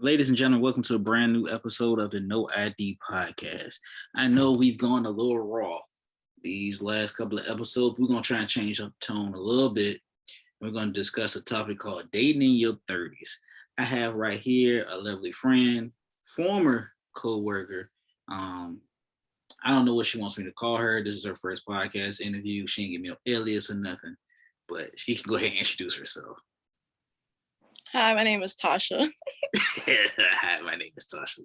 Ladies and gentlemen, welcome to a brand new episode of the No ID podcast. I know we've gone a little raw these last couple of episodes. We're going to try and change up tone a little bit. We're going to discuss a topic called dating in your 30s. I have right here a lovely friend, former co-worker. I don't know what she wants me to call her. This is her first podcast interview. She ain't give me no alias or nothing, but she can go ahead and introduce herself. Hi, my name is Tasha. Hi, my name is Tasha.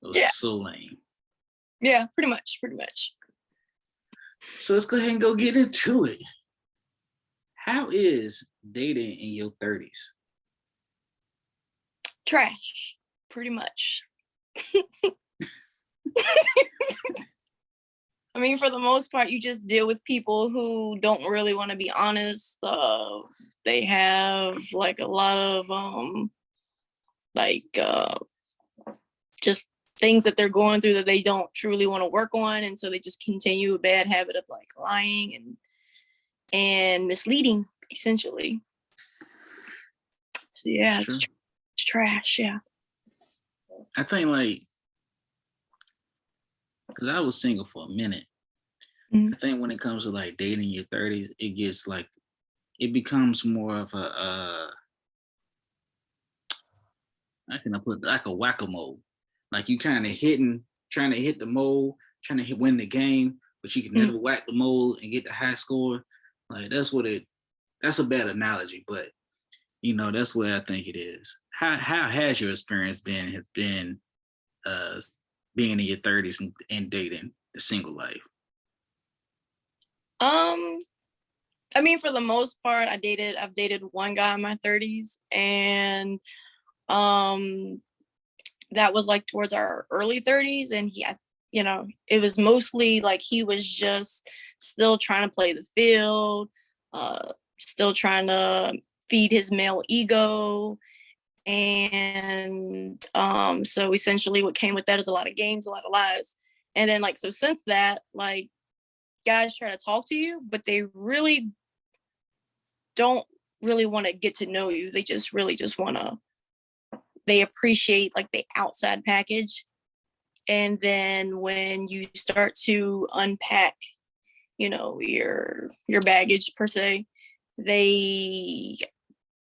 That was so lame. Yeah, pretty much. So let's go ahead and go get into it. How is dating in your 30s? Trash, pretty much. I mean, for the most part, you just deal with people who don't really want to be honest. They have like a lot of just things that they're going through that they don't truly want to work on, and so they just continue a bad habit of like lying and misleading, essentially. So yeah, it's trash. Yeah. I think because I was single for a minute. Mm-hmm. I think when it comes to like dating in your 30s, it becomes more of a how can I put it? Like a whack-a-mole. Like you kind of trying to hit the mole, trying to win the game, but you can never whack the mole and get the high score. Like that's a bad analogy, but that's what I think it is. How has your experience been being in your 30s and dating the single life? I mean, for the most part, I've dated one guy in my 30s, and that was like towards our early 30s, and it was mostly like he was just still trying to play the field, still trying to feed his male ego. And so essentially what came with that is a lot of games, a lot of lies. And then so since that, like, guys try to talk to you, but they really don't really want to get to know you. They just really just want to, they appreciate like the outside package. And then when you start to unpack, your baggage per se, they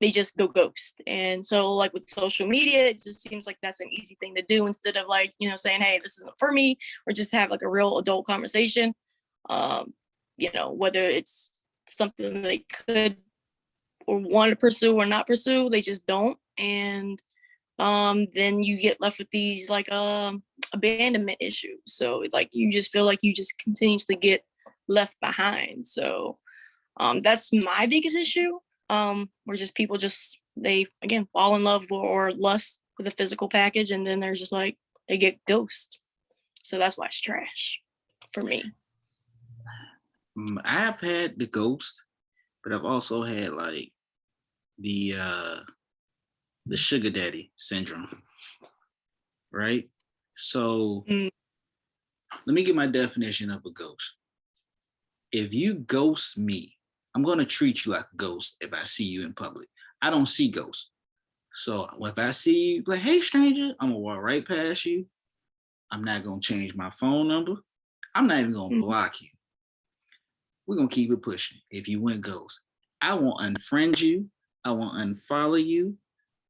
just go ghost. And so like with social media, it just seems like that's an easy thing to do instead of like, saying, hey, this isn't for me, or just have like a real adult conversation. Whether it's something they could or want to pursue or not pursue, they just don't. And then you get left with these like abandonment issues. So it's like you just feel like you just continuously get left behind. So that's my biggest issue. Where just people they again fall in love or lust with a physical package, and then there's just like they get ghost. So that's why it's trash for me. I've had the ghost, but I've also had like the sugar daddy syndrome, right? So let me get my definition of a ghost. If you ghost me, I'm going to treat you like a ghost if I see you in public. I don't see ghosts. So if I see you, like, hey, stranger, I'm going to walk right past you. I'm not going to change my phone number. I'm not even going to block you. We're going to keep it pushing. If you went ghost, I won't unfriend you. I won't unfollow you.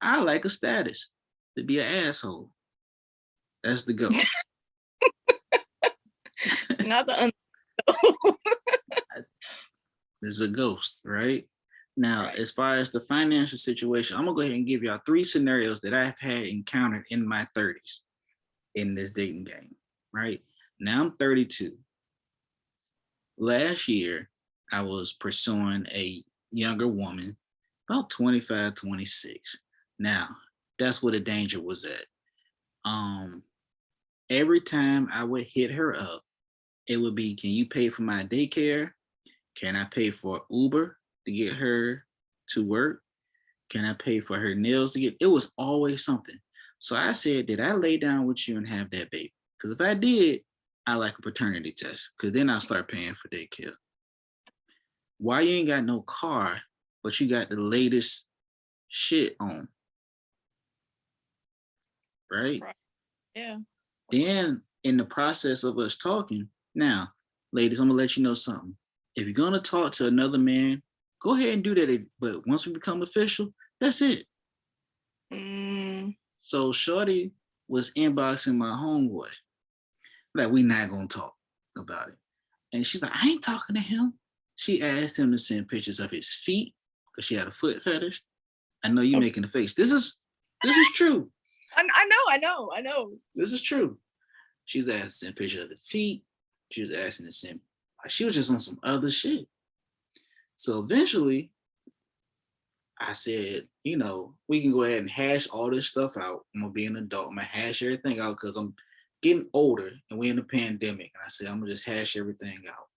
I like a status to be an asshole. That's the ghost. Not the There's a ghost, right? Now, As far as the financial situation, I'm going to go ahead and give y'all 3 scenarios that I've had encountered in my 30s in this dating game, right? Now I'm 32. Last year, I was pursuing a younger woman, about 25, 26. Now, that's where the danger was at. Every time I would hit her up, it would be, can you pay for my daycare? Can I pay for Uber to get her to work? Can I pay for her nails to get? It was always something. So I said, did I lay down with you and have that baby? Because if I did, I like a paternity test, because then I'll start paying for daycare. Why you ain't got no car, but you got the latest shit on? right? Yeah. Then in the process of us talking, now, ladies, I'm gonna let you know something. If you're gonna talk to another man, go ahead and do that. But once we become official, that's it. So Shorty was inboxing my homeboy. Like, we not gonna talk about it. And she's like, I ain't talking to him. She asked him to send pictures of his feet because she had a foot fetish. I know you making a face. This is true. I know. This is true. She's asking to send pictures of the feet. She was asking to send, she was just on some other shit. So eventually, I said, we can go ahead and hash all this stuff out. I'm gonna be an adult. I'm gonna hash everything out because I'm getting older and we're in a pandemic. And I said, I'm gonna just hash everything out.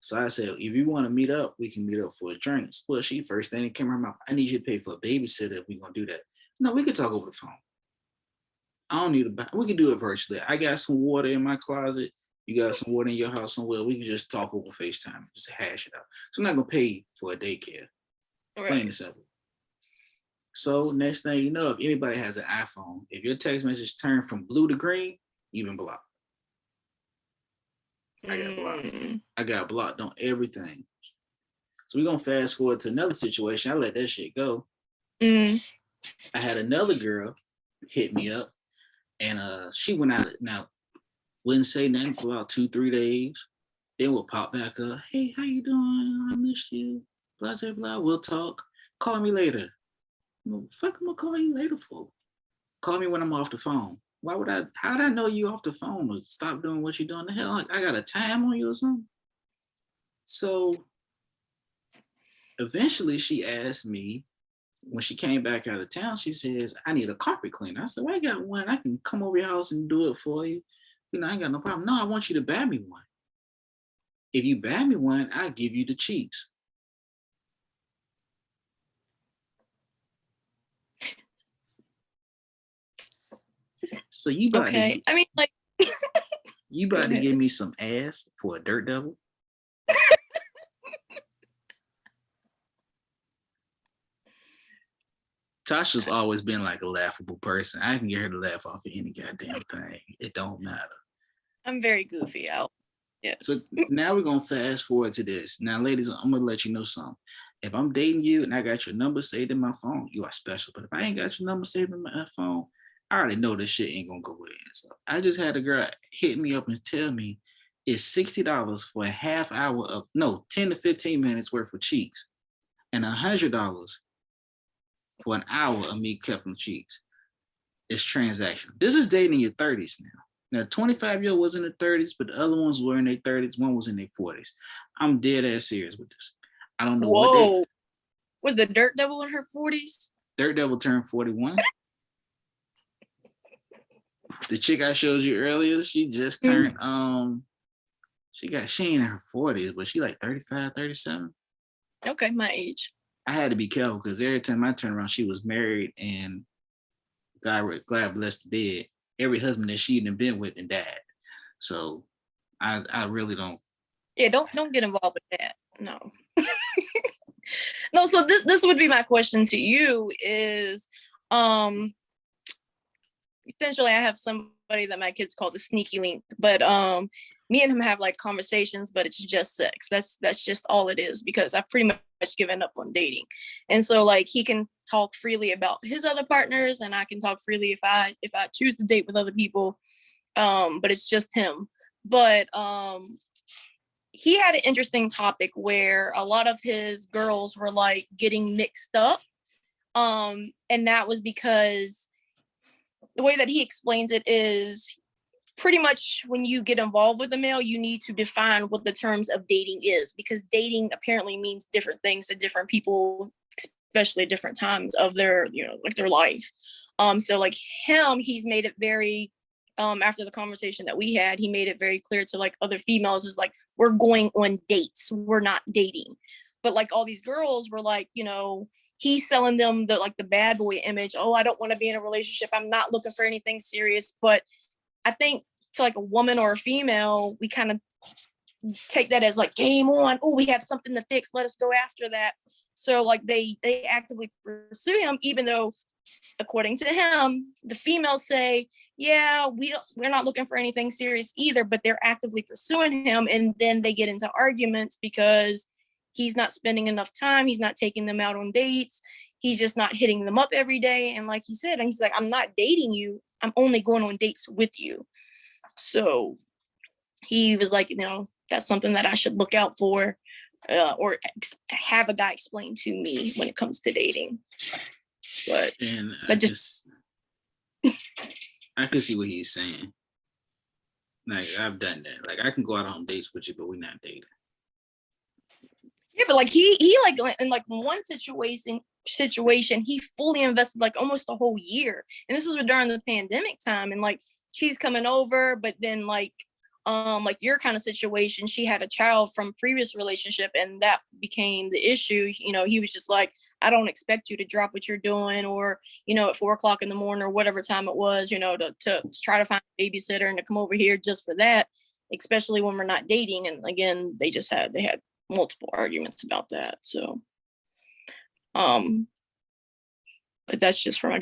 So I said, if you want to meet up, we can meet up for a drink. Well, she first thing that came to her mouth, I need you to pay for a babysitter if we're gonna do that. No, we could talk over the phone. I don't need a, we can do it virtually. I got some water in my closet. You got some water in your house somewhere. We can just talk over FaceTime, just hash it out. So I'm not gonna pay for a daycare. Right. Plain and simple. So next thing you know, if anybody has an iPhone, if your text message turned from blue to green, you've been blocked. I got blocked. I got blocked on everything. So we're gonna fast forward to another situation. I let that shit go. I had another girl hit me up, and she went out. Now, wouldn't say nothing for about 2-3 days. Then we'll pop back up. Hey, how you doing? I missed you. Blah blah blah. We'll talk. Call me later. Well, fuck, I'm gonna call you later for. Call me when I'm off the phone. Why would I? How'd I know you off the phone or stop doing what you're doing? The hell, like, I got a time on you or something. So eventually, she asked me when she came back out of town. She says, "I need a carpet cleaner." I said, "Well, I got one. I can come over your house and do it for you. I ain't got no problem." "No, I want you to buy me one. If you buy me one, I give you the cheeks." So you about to, I mean, like, you about to give me some ass for a dirt devil? Tasha's always been like a laughable person. I can get her to laugh off of any goddamn thing. It don't matter. I'm very goofy out. Yes. So now we're gonna fast forward to this. Now, ladies, I'm gonna let you know something. If I'm dating you and I got your number saved in my phone, you are special. But if I ain't got your number saved in my phone, I already know this shit ain't gonna go in. So I just had a girl hit me up and tell me it's $60 for a half hour of 10 to 15 minutes worth of cheeks, and $100 for an hour of me keeping cheeks. It's transactional. This is dating in your 30s now. Now, 25-year-old was in the 30s, but the other ones were in their 30s. One was in their 40s. I'm dead ass serious with this. I don't know what they... Was the Dirt Devil in her 40s? Dirt Devil turned 41. The chick I showed you earlier, she just turned, she ain't in her 40s, but she like 35, 37. Okay, my age. I had to be careful because every time I turned around, she was married, and God bless the dead. Every husband that she had been with and died. So I really don't. Yeah, don't get involved with that. No. No, so this would be my question to you is, essentially I have somebody that my kids call the sneaky link, but me and him have like conversations, but it's just sex. That's just all it is, because I've pretty much given up on dating. And so like he can talk freely about his other partners, and I can talk freely if I choose to date with other people. But it's just him. But he had an interesting topic where a lot of his girls were like getting mixed up. And that was because the way that he explains it is pretty much when you get involved with a male, you need to define what the terms of dating is, because dating apparently means different things to different people, especially at different times of their, like their life. So like him, he's made it very, after the conversation that we had, he made it very clear to like other females is like, we're going on dates, we're not dating. But like all these girls were like, he's selling them the bad boy image. Oh, I don't want to be in a relationship. I'm not looking for anything serious. But I think to like a woman or a female, we kind of take that as like game on. Oh, we have something to fix. Let us go after that. So like they actively pursue him, even though according to him, the females say, yeah, we're not looking for anything serious either, but they're actively pursuing him. And then they get into arguments because he's not spending enough time. He's not taking them out on dates. He's just not hitting them up every day. And like he said, and he's like, I'm not dating you. I'm only going on dates with you. So he was like, that's something that I should look out for, or have a guy explain to me when it comes to dating. But and I can see what he's saying. Like, I've done that. Like, I can go out on dates with you, but we're not dating. Yeah, but like he like in like one situation he fully invested like almost a whole year, and this was during the pandemic time, and like she's coming over, but then like your kind of situation, she had a child from previous relationship, and that became the issue. He was just like, I don't expect you to drop what you're doing, or at 4:00 in the morning or whatever time it was, to try to find a babysitter and to come over here just for that, especially when we're not dating. And again, they had multiple arguments about that. So but that's just from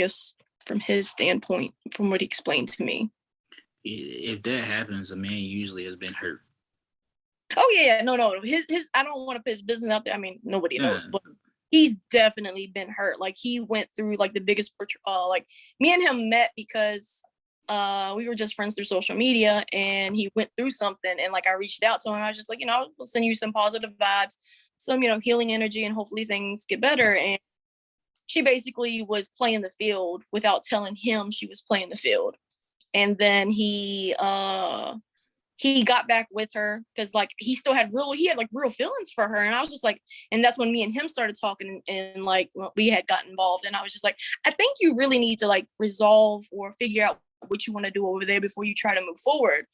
his standpoint, from what he explained to me. If that happens, a man usually has been hurt. Oh yeah, no. His I don't want to put his business out there. I mean, nobody knows, but he's definitely been hurt. Like, he went through like the biggest like, me and him met because we were just friends through social media, and he went through something, and like I reached out to him. I was just like, I'll send you some positive vibes, some healing energy, and hopefully things get better. And she basically was playing the field without telling him she was playing the field. And then he got back with her because like he had real feelings for her. And I was just like, and that's when me and him started talking, and like we had gotten involved, and I was just like, I think you really need to like resolve or figure out what you want to do over there before you try to move forward.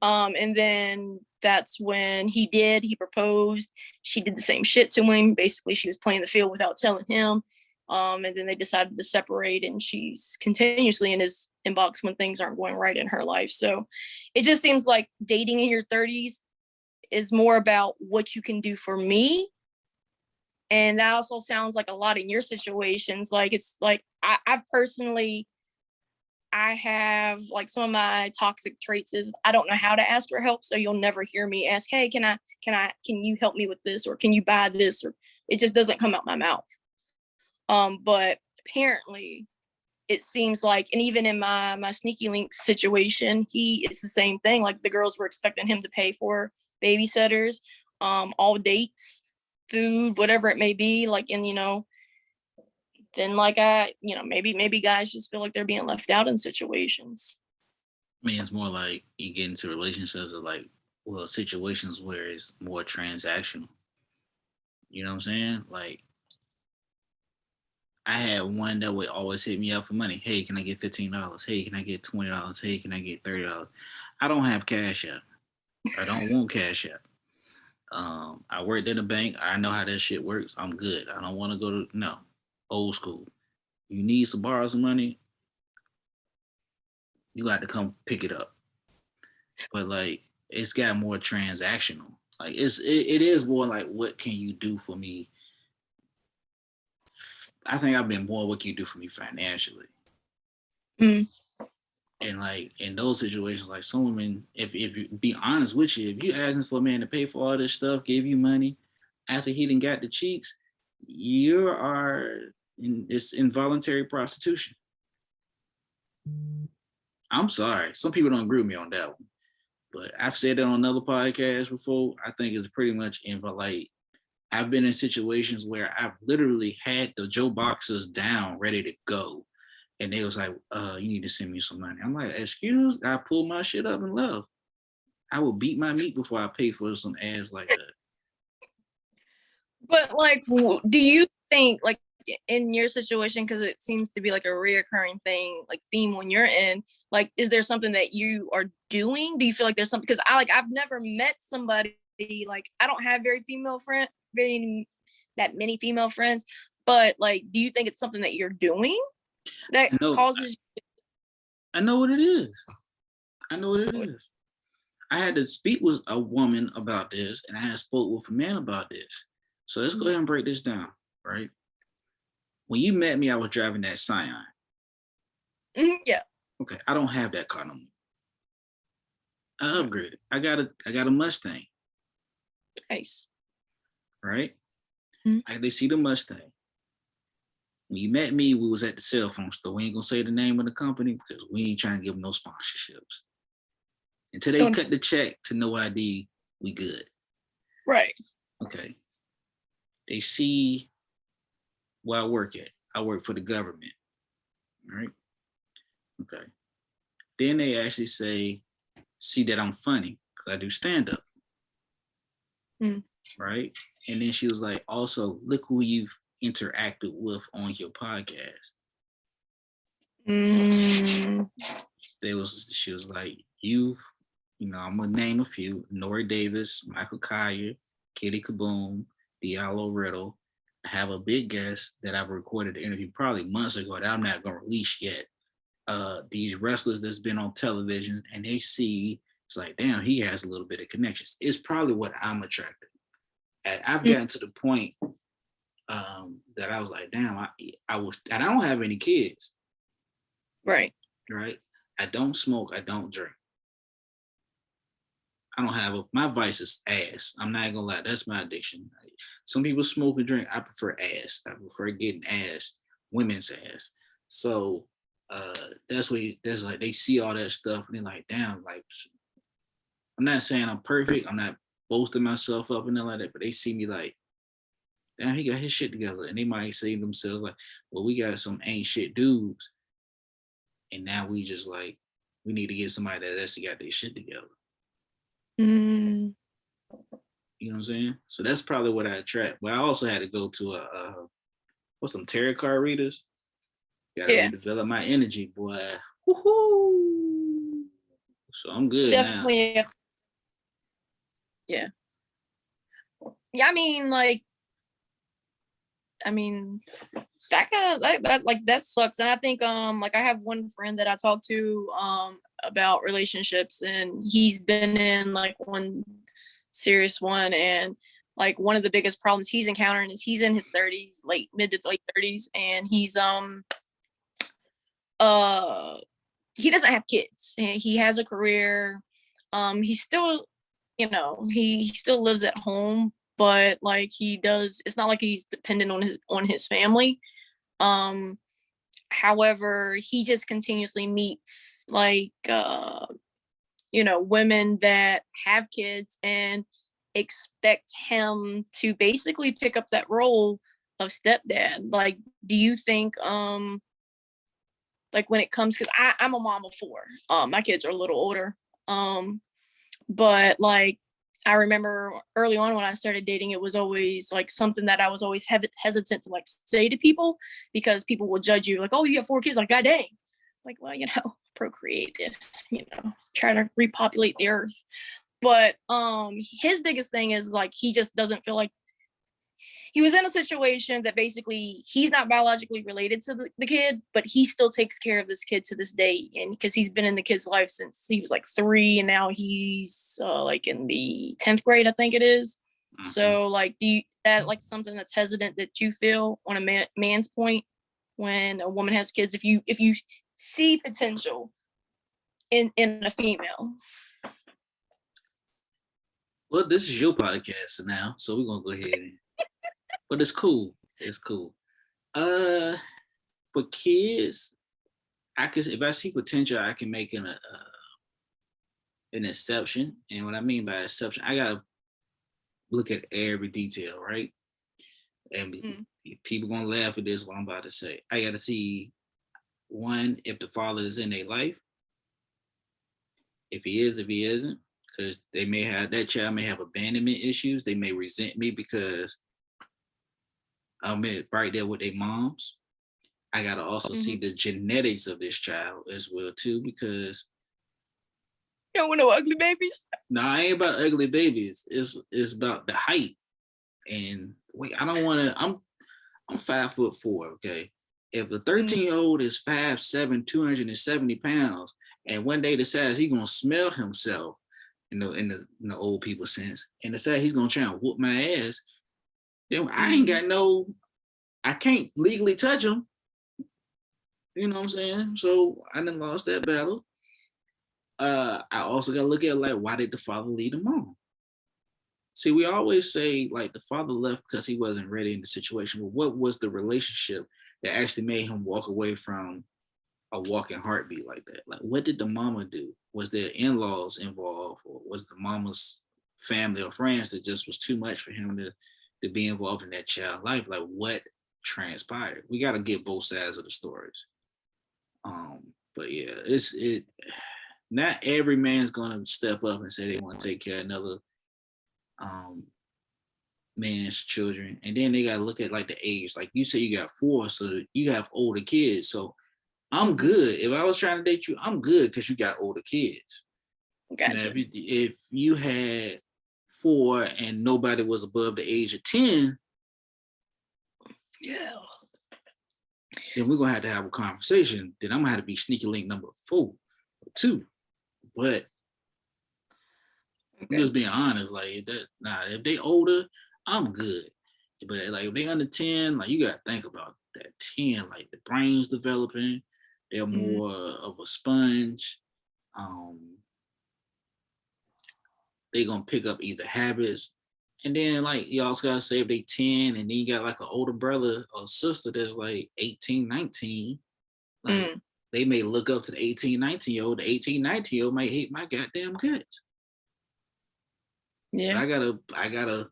And then that's when he proposed. She did the same shit to him. Basically, she was playing the field without telling him. And then they decided to separate, and she's continuously in his inbox when things aren't going right in her life. So it just seems like dating in your 30s is more about what you can do for me. And that also sounds like a lot in your situations. Like, it's like I have like some of my toxic traits is I don't know how to ask for help. So you'll never hear me ask, hey, can you help me with this? Or can you buy this? Or it just doesn't come out my mouth. But apparently it seems like, and even in my sneaky link situation, it's the same thing. Like, the girls were expecting him to pay for babysitters, all dates, food, whatever it may be. Like, and then like maybe guys just feel like they're being left out in situations. I mean, it's more like you get into relationships of like, well, situations where it's more transactional. You know what I'm saying? Like, I had one that would always hit me up for money. Hey, can I get $15? Hey, can I get $20? Hey, can I get $30? I don't have cash yet. I don't want cash yet. I worked in a bank. I know how that shit works. I'm good. I don't want to go to old school. You need to borrow some money, you got to come pick it up. But like, it's got more transactional. Like, it is more like, what can you do for me? I think I've been more, what can you do for me financially? Mm. And like, in those situations, like, some women, if you be honest with you, if you asking for a man to pay for all this stuff, give you money after he done got the cheeks, you are it's involuntary prostitution. I'm sorry. Some people don't agree with me on that one. But I've said that on another podcast before. I think it's pretty much like, I've been in situations where I've literally had the Joe boxers down, ready to go. And they was like, you need to send me some money. I'm like, excuse? I pull my shit up and love. I will beat my meat before I pay for some ass like that. But like, do you think, like, in your situation, because it seems to be like a reoccurring thing, like theme when you're in, like, is there something that you are doing? Do you feel like there's something? Because I've never met somebody, like, I don't have that many female friends, but like, do you think it's something that you're doing that causes? I know what it is. I had to speak with a woman about this, and I had spoke with a man about this. So let's go ahead and break this down, right? When you met me, I was driving that Scion. Yeah. Okay, I don't have that car no more. I Mhm. upgraded. I got a Mustang, Nice. right? Mhm. They see the Mustang. When you met me, we was at the cell phone store. We ain't gonna say the name of the company because we ain't trying to give them no sponsorships. Until they Don't. cut the check to no ID, we good. Right. Okay. They see where I work at. I work for the government. Right? Okay. Then they actually see that I'm funny because I do stand-up. Mm. Right? And then she was like, also, look who you've interacted with on your podcast. Mm. She was like, I'm gonna name a few: Nori Davis, Michael Collier, Kitty Kaboom, Diallo Riddle. I have a big guest that I've recorded the interview probably months ago that I'm not gonna release yet. These wrestlers that's been on television, and they see it's like, damn, he has a little bit of connections. It's probably what I'm attracted. I've gotten to the point that I was like, damn, I was, and I don't have any kids. Right. Right. I don't smoke. I don't drink. I don't have my vice is ass. I'm not gonna lie, that's my addiction. Some people smoke and drink. I prefer ass. I prefer getting ass, women's ass. So that's like they see all that stuff and they're like, damn, like I'm not saying I'm perfect. I'm not boasting myself up and nothing like that, but they see me like, damn, he got his shit together. And they might say to themselves, like, well, we got some ain't shit dudes. And now we just like, we need to get somebody that actually got their shit together. Mm. You know what I'm saying? So that's probably what I attract. But I also had to go to some tarot card readers. Gotta Yeah. redevelop my energy, boy. Woohoo! So I'm good now. Definitely. Yeah. Yeah. That kind of that like that sucks. And I think like I have one friend that I talk to about relationships, and he's been in like one serious one, and like one of the biggest problems he's encountering is he's in his 30s, mid to late 30s, and uh he doesn't have kids. He has a career. He's still, he still lives at home, but like it's not like he's dependent on his family. However, he just continuously meets women that have kids and expect him to basically pick up that role of stepdad. Like, do you think like when it comes, because I'm a mom of four. My kids are a little older. But like I remember early on when I started dating, it was always like something that I was always hesitant to like say to people, because people will judge you like, oh, you have four kids, like, god dang. Like, well, procreated, try to repopulate the earth. But his biggest thing is like he just doesn't feel like he was in a situation that basically he's not biologically related to the kid, but he still takes care of this kid to this day. And because he's been in the kid's life since he was like 3, and now he's like in the 10th grade, I think it is. Mm-hmm. So like, that like something that's hesitant that you feel on a man's point when a woman has kids, if you see potential in a female? Well, this is your podcast now, so we're gonna go ahead and but it's cool. It's cool. For kids, if I see potential, I can make an exception. And what I mean by exception, I gotta look at every detail, right? And people gonna laugh at this, what I'm about to say. I gotta see, one, if the father is in their life. If he is, if he isn't, because that child may have abandonment issues. They may resent me because I'm right there with their moms. I gotta also see the genetics of this child as well too, because you don't want no ugly babies. No, I ain't about ugly babies. It's about the height. And wait, I don't want to. I'm 5'4". Okay, if a 13-year-old is 5'7", 270 pounds, and one day decides he's gonna smell himself, in the old people sense, and decide he's gonna try and whoop my ass, then I ain't got no. I can't legally touch him. You know what I'm saying? So I done lost that battle. I also gotta look at like why did the father leave the mom? See, we always say like the father left because he wasn't ready in the situation, but what was the relationship that actually made him walk away from a walking heartbeat like that? Like, what did the mama do? Was there in-laws involved, or was the mama's family or friends that just was too much for him to be involved in that child life? Like, what transpired? We got to get both sides of the stories. But yeah, it. Not every man's gonna step up and say they want to take care of another um man's children, and then they gotta look at like the age. Like you say, you got four, so you have older kids. So I'm good. If I was trying to date you, I'm good because you got older kids. Now, Gotcha. if you had four and nobody was above the age of 10, Yeah. then we're gonna have to have a conversation. Then I'm gonna have to be sneaky link number 4 or 2. But I'm Okay. just being honest, like that. Nah, if they older, I'm good. But like if they under 10, like you gotta think about that 10. Like the brain's developing, they're Mm, more of a sponge. Um, they gonna pick up either habits. And then like you also gotta say if they 10 and then you got like an older brother or sister that's like 18, 19, like mm, they may look up to the 18, 19-year-old. The 18, 19-year-old might hate my goddamn guts. So yeah. I gotta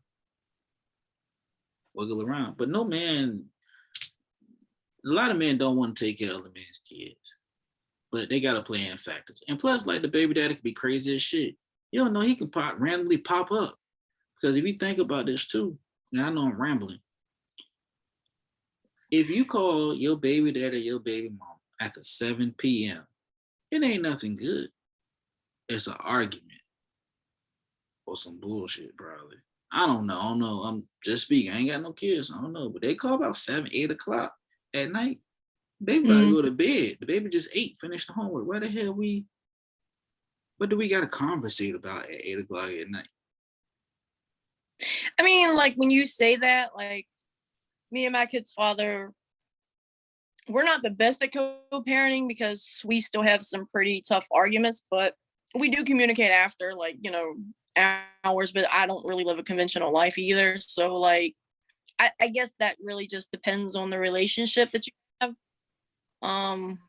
wiggle around. But no man, a lot of men don't want to take care of other men's kids, but they gotta play in factors. And plus, like the baby daddy could be crazy as shit. You don't know he can randomly pop up. Because if you think about this too, and I know I'm rambling, if you call your baby daddy or your baby mom after 7 p.m., it ain't nothing good. It's an argument or some bullshit, probably. I don't know. I don't know. I'm just speaking. I ain't got no kids. I don't know. But they call about 7, 8 o'clock at night. Baby about to Mm. go to bed. The baby just ate, finished the homework. What do we got to conversate about at 8 o'clock at night? I mean, like when you say that, like me and my kid's father, we're not the best at co-parenting because we still have some pretty tough arguments, but we do communicate after, like, hours, but I don't really live a conventional life either. So like I guess that really just depends on the relationship that you have. Um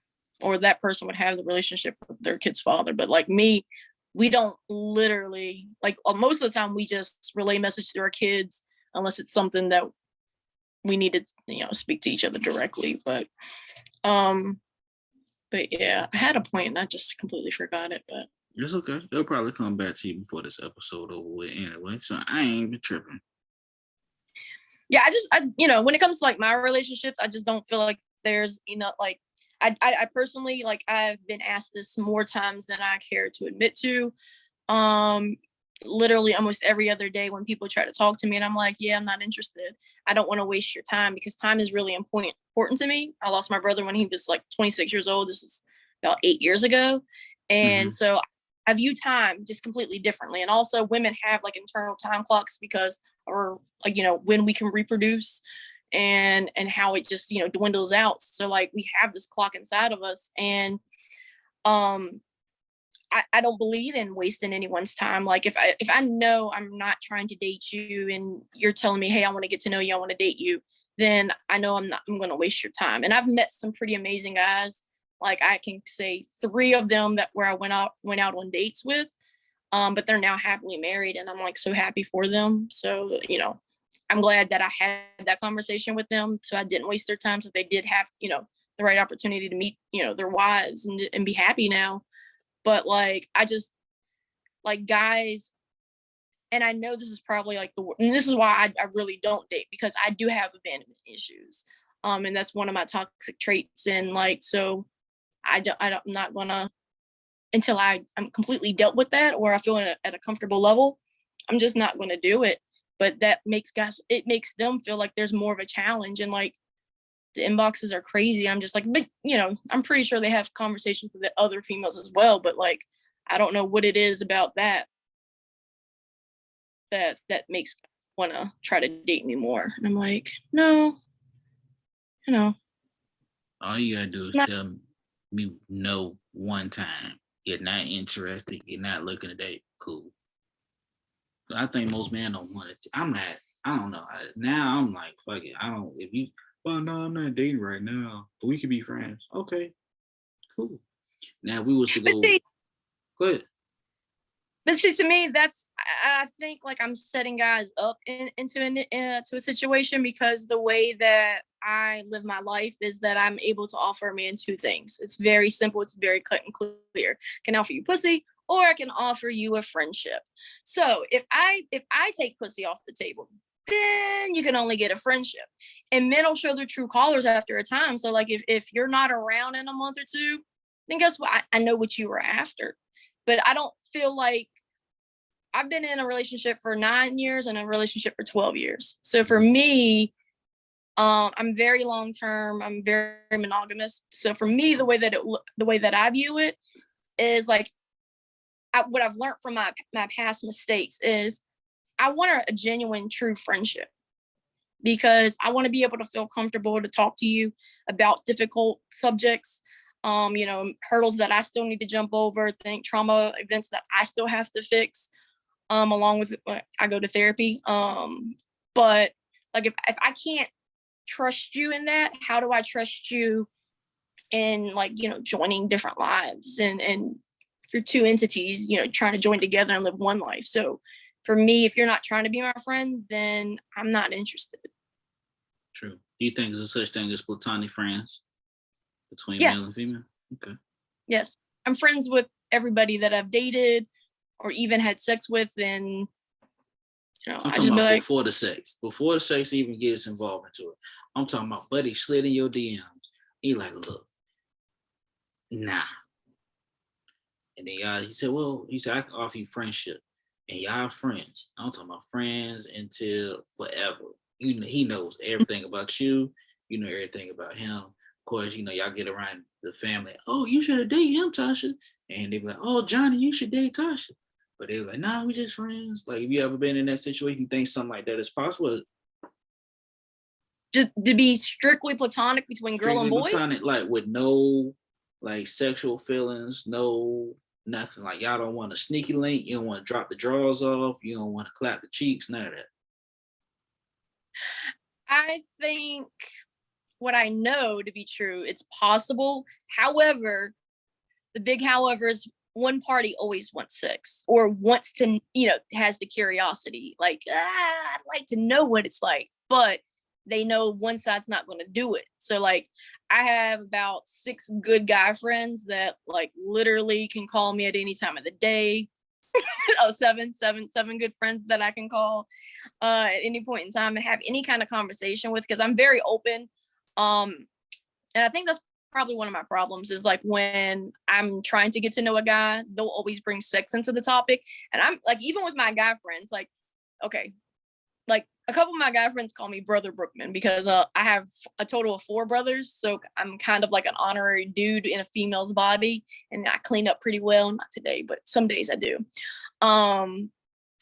or that person would have the relationship with their kid's father. But like me, we don't literally like most of the time we just relay message to our kids unless it's something that we need to, speak to each other directly. Um but yeah, I had a point and I just completely forgot it. But It's okay. They'll probably come back to you before this episode over with anyway. So I ain't even tripping. yeah, when it comes to like my relationships, I just don't feel like there's enough like I personally, like, I've been asked this more times than I care to admit to. Um Literally almost every other day when people try to talk to me and I'm like, yeah, I'm not interested. I don't want to waste your time because time is really important to me. I lost my brother when he was like 26 years old. This is about 8 years ago. And Mm-hmm. so I view time just completely differently. And also women have like internal time clocks because or like, when we can reproduce and how it just, dwindles out. So like we have this clock inside of us. And um I don't believe in wasting anyone's time. Like if I know I'm not trying to date you and you're telling me, hey, I want to get to know you, I want to date you, then I know I'm gonna waste your time. And I've met some pretty amazing guys. Like I can say 3 of them that where I went out on dates with. But they're now happily married and I'm like so happy for them. So, I'm glad that I had that conversation with them so I didn't waste their time. So they did have, the right opportunity to meet, their wives and be happy now. But like I just like guys, and I know this is probably like and this is why I really don't date because I do have abandonment issues. And that's one of my toxic traits. And like so I'm not gonna until I'm completely dealt with that or I feel at a comfortable level, I'm just not gonna do it. But that makes guys, it makes them feel like there's more of a challenge and like the inboxes are crazy. I'm just like, but I'm pretty sure they have conversations with the other females as well. But like, I don't know what it is about that makes want to try to date me more. And I'm like, no, you know, All you gotta do It's is not. tell me no one time. You're not interested. You're not looking to date. Cool. I think most men don't want it. I'm not. I don't know. Now I'm like, fuck it. I don't. If you, well, no, I'm not dating right now, but we could be friends. Okay, cool. Now we was to But go. see, Good. But see, to me, that's I think like I'm setting guys up into a situation because the way that I live my life is that I'm able to offer a man two things. It's very simple. It's very cut and clear. I can offer you pussy, or I can offer you a friendship. So if I take pussy off the table, then you can only get a friendship. And men will show their true colors after a time. So like if you're not around in a month or two, then guess what? I know what you were after. But I don't feel like I've been in a relationship for 9 years and a relationship for 12 years. So for me, I'm very long term. I'm very monogamous. So for me, the way that I view it is like what I've learned from my past mistakes is I want a genuine, true friendship because I want to be able to feel comfortable to talk to you about difficult subjects. Hurdles that I still need to jump over, trauma events that I still have to fix. Along with I go to therapy. But like if I can't trust you in that, how do I trust you in like, joining different lives and you're two entities, trying to join together and live one life. So for me, if you're not trying to be my friend, then I'm not interested. True. Do you think there's a such thing as platonic friends between male and Yes. female? Okay. Yes. I'm friends with everybody that I've dated or even had sex with, and I'm I talking just be about like, before the sex even gets involved into it. I'm talking about buddy slid in your DMs. He like, look, nah. And then he said, well, he said, I can offer you friendship. And y'all friends. I'm talking about friends until forever. He knows everything about you. You know everything about him. Of course, y'all get around the family. Oh, you should have dated him, Tasha. And they be like, oh, Johnny, you should date Tasha. But they were like, nah, we just friends. Like, have you ever been in that situation? You think something like that is possible? just to be strictly platonic between girl and Strictly boy. platonic, like with no like sexual feelings, no nothing. Like y'all don't want a sneaky link, you don't want to drop the drawers off, you don't want to clap the cheeks, none of that. I think what I know to be true, it's possible. However, the big however is one party always wants sex or wants to, has the curiosity. Like, I'd like to know what it's like, but they know one side's not going to do it. So like I have about 6 good guy friends that like literally can call me at any time of the day. Oh, seven good friends that I can call at any point in time and have any kind of conversation with because I'm very open. And I think that's probably one of my problems is like when I'm trying to get to know a guy, they'll always bring sex into the topic. And I'm like, even with my guy friends, like, okay, like a couple of my guy friends call me Brother Brookman because I have a total of 4 brothers. So I'm kind of like an honorary dude in a female's body. And I clean up pretty well. Not today, but some days I do.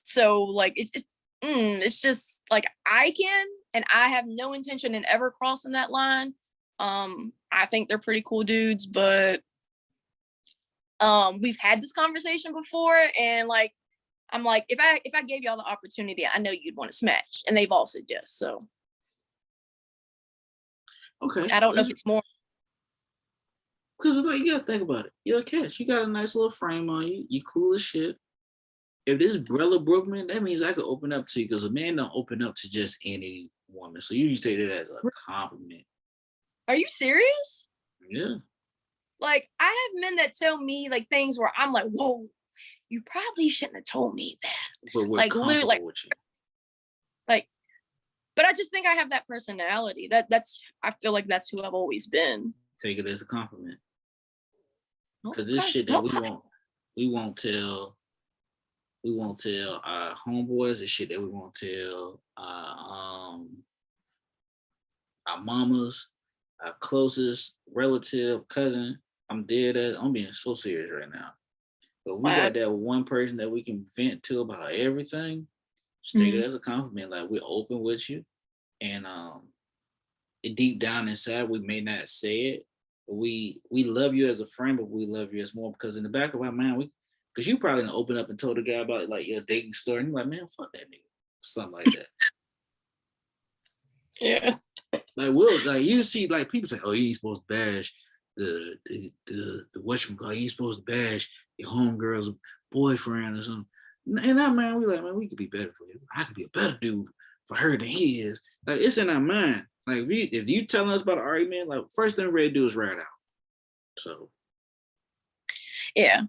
So like it's just like I can, and I have no intention in ever crossing that line. I think they're pretty cool dudes, but we've had this conversation before, and like I'm like, if I gave y'all the opportunity, I know you'd want to smash, and they've all said yes. So Okay. I don't know if it's more. Because like you gotta think about it. You're a catch. You got a nice little frame on you. You cool as shit. If this Brella Brookman, that means I could open up to you because a man don't open up to just any woman. So you take it as a compliment. Are you serious? Yeah. Like I have men that tell me like things where I'm like, whoa, you probably shouldn't have told me that. But we're like comfortable literally, like, with you. like, but I just think I have that personality. That's I feel like that's who I've always been. Take it as a compliment. Because Okay. this shit that we won't tell our homeboys. This shit that we won't tell our mamas, our closest relative, cousin. I'm dead as I'm being so serious right now. But we got that one person that we can vent to about everything. Just take it as a compliment. Like we're open with you. And deep down inside, we may not say it, we love you as a friend, but we love you as more because in the back of our mind, because you probably done open up and told the guy about like your dating story, and you're like, man, fuck that nigga, something like that. Yeah. Like like you see like people say, oh, you ain't supposed to bash the whatchamacallit, you ain't supposed to bash your homegirl's boyfriend or something. And that man, we like, man, we could be better for you. I could be a better dude for her than he is. Like it's in our mind. Like if you telling us about an argument, like first thing we're ready to do is ride out. So yeah,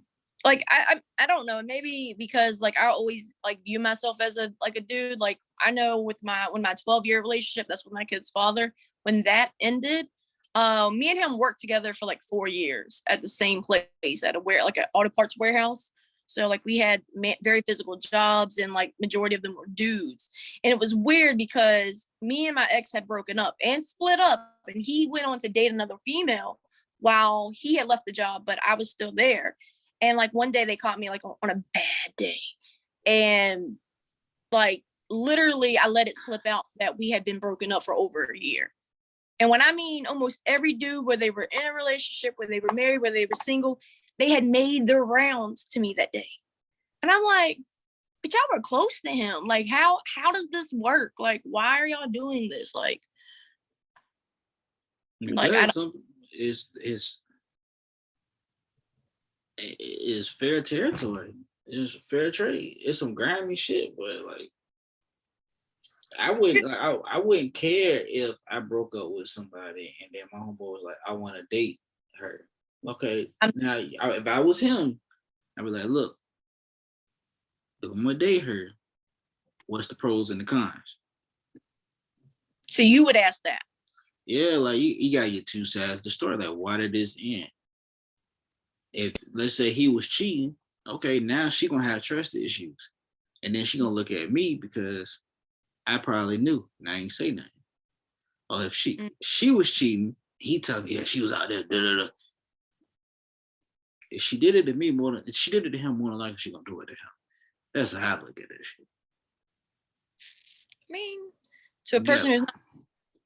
like I don't know, maybe because like I always like view myself as a dude. Like I know with my 12-year relationship, that's with my kid's father, when that ended, me and him worked together for like 4 years at the same place at like an auto parts warehouse. So like we had very physical jobs, and like majority of them were dudes. And it was weird because me and my ex had broken up and split up, and he went on to date another female while he had left the job, but I was still there. And like one day they caught me like on a bad day. And like literally I let it slip out that we had been broken up for over a year. And when I mean almost every dude, where they were in a relationship, where they were married, where they were single, they had made their rounds to me that day. And I'm like, but y'all were close to him. Like, how does this work? Like, why are y'all doing this? Like I don't. It's fair territory. It's fair trade. It's some grimy shit, but like I wouldn't care if I broke up with somebody and then my homeboy was like, I want to date her. Okay, now if I was him, I'd be like, look, if I'm gonna date her, what's the pros and the cons? So you would ask that? Yeah, like you got your two sides of the story. Like, why did this end? If let's say he was cheating, okay, now she gonna have trust issues, and then she gonna look at me because I probably knew and I ain't say nothing. Or if she was cheating, he told me, yeah, she was out there. Da, da, da. If she did it to me if she did it to him, more than likely she gonna do it to him. That's how I look at that shit. I mean, to a person who's not,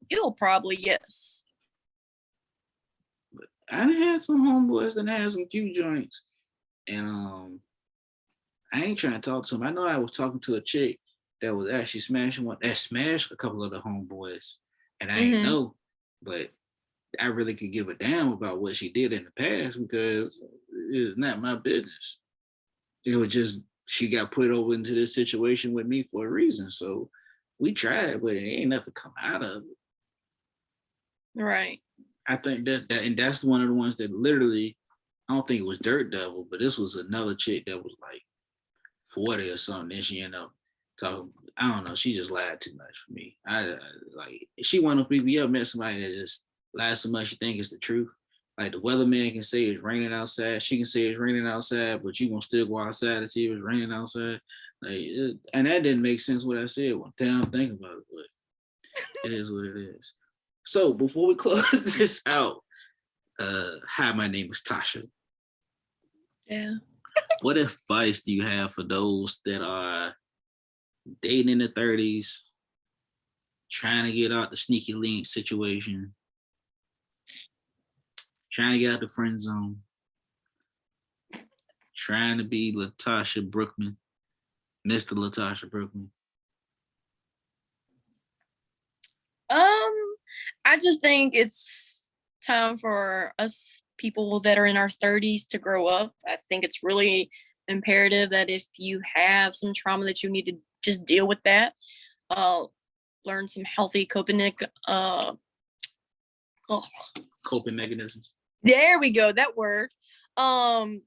you'll probably, yes. But I done had some homeboys that had some few joints, and I ain't trying to talk to him. I know I was talking to a chick that was actually smashing one that smashed a couple of the homeboys, and I ain't know, but I really could give a damn about what she did in the past because it's not my business. It was just she got put over into this situation with me for a reason. So we tried, but it ain't nothing come out of it. Right. I think that and that's one of the ones that literally, I don't think it was Dirt Devil, but this was another chick that was like 40 or something. Then she ended up talking. I don't know. She just lied too much for me. I like she one of those people. You ever met somebody that just lies so much you think it's the truth? Like the weatherman can say it's raining outside. She can say it's raining outside, but you gonna still go outside to see if it's raining outside. Like, and that didn't make sense what I said one time. Think about it, but it is what it is. So before we close this out, hi, my name is Tasha. Yeah. What advice do you have for those that are dating in the 30s, trying to get out the sneaky link situation, trying to get out the friend zone, trying to be Latasha Brookman, Mr. Latasha Brookman? I just think it's time for us people that are in our 30s to grow up. I think it's really imperative that if you have some trauma that you need to just deal with that, learn some healthy coping mechanisms. There we go, that word. And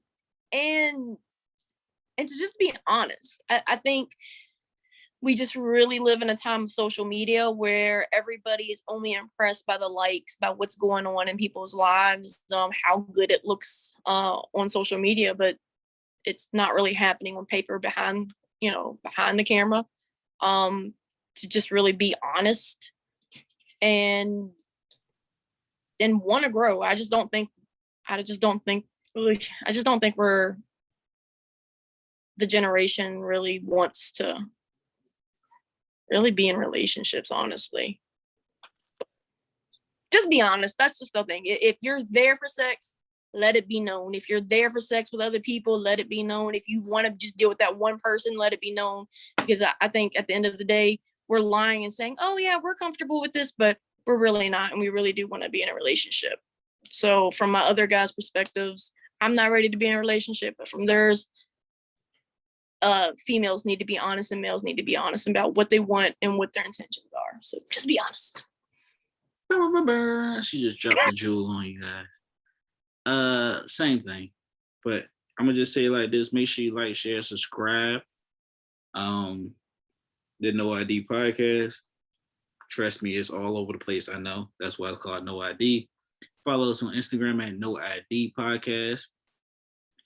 to just be honest, I think we just really live in a time of social media where everybody is only impressed by the likes, by what's going on in people's lives, how good it looks on social media, but it's not really happening on paper behind the camera. To just really be honest and want to grow. I just don't think we're the generation really wants to really be in relationships, honestly. just be honest. That's just the thing. If you're there for sex, let it be known. If you're there for sex with other people, let it be known. If you want to just deal with that one person, let it be known. Because I think at the end of the day, we're lying and saying, oh yeah, we're comfortable with this, but we're really not. And we really do want to be in a relationship. So from my other guys' perspectives, I'm not ready to be in a relationship, but from theirs, females need to be honest and males need to be honest about what they want and what their intentions are. So just be honest. She just dropped the jewel on you guys. Same thing, but I'm gonna just say it like this: make sure you like, share, subscribe. The No ID podcast. Trust me, it's all over the place. I know that's why it's called No ID. Follow us on Instagram at No ID Podcast.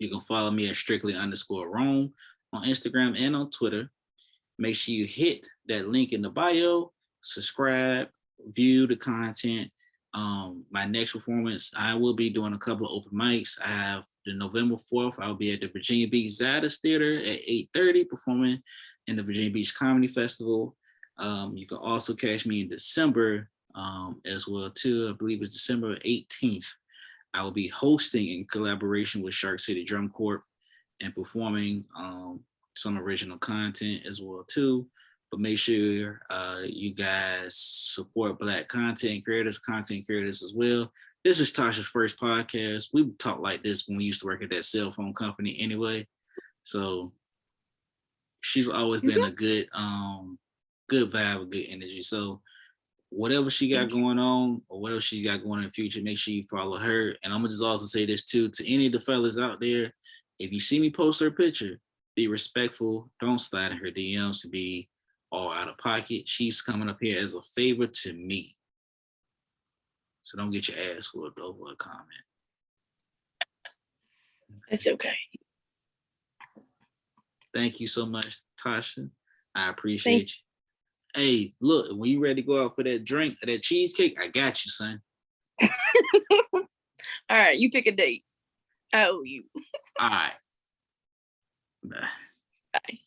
You can follow me at strictly_Rome on Instagram and on Twitter. Make sure you hit that link in the bio, subscribe, view the content. My next performance, I will be doing a couple of open mics. I have the November 4th, I'll be at the Virginia Beach Zadis Theater at 8:30 performing in the Virginia Beach Comedy Festival. You can also catch me in December as well too. I believe it's December 18th. I will be hosting in collaboration with Shark City Drum Corp and performing some original content as well too. But make sure you guys support Black content creators as well. This is Tasha's first podcast. We talk like this when we used to work at that cell phone company anyway. So she's always been a good vibe, good energy. So whatever she got going on or whatever she's got going in the future, make sure you follow her. And I'm gonna just also say this too, to any of the fellas out there, if you see me post her picture, be respectful. Don't slide in her DMs to be all out of pocket. She's coming up here as a favor to me. So don't get your ass whooped over a comment. It's okay. Thank you so much, Tasha. I appreciate you. Hey, look, when you ready to go out for that drink or that cheesecake, I got you, son. All right, you pick a date. I owe you. All right. Bye. Bye.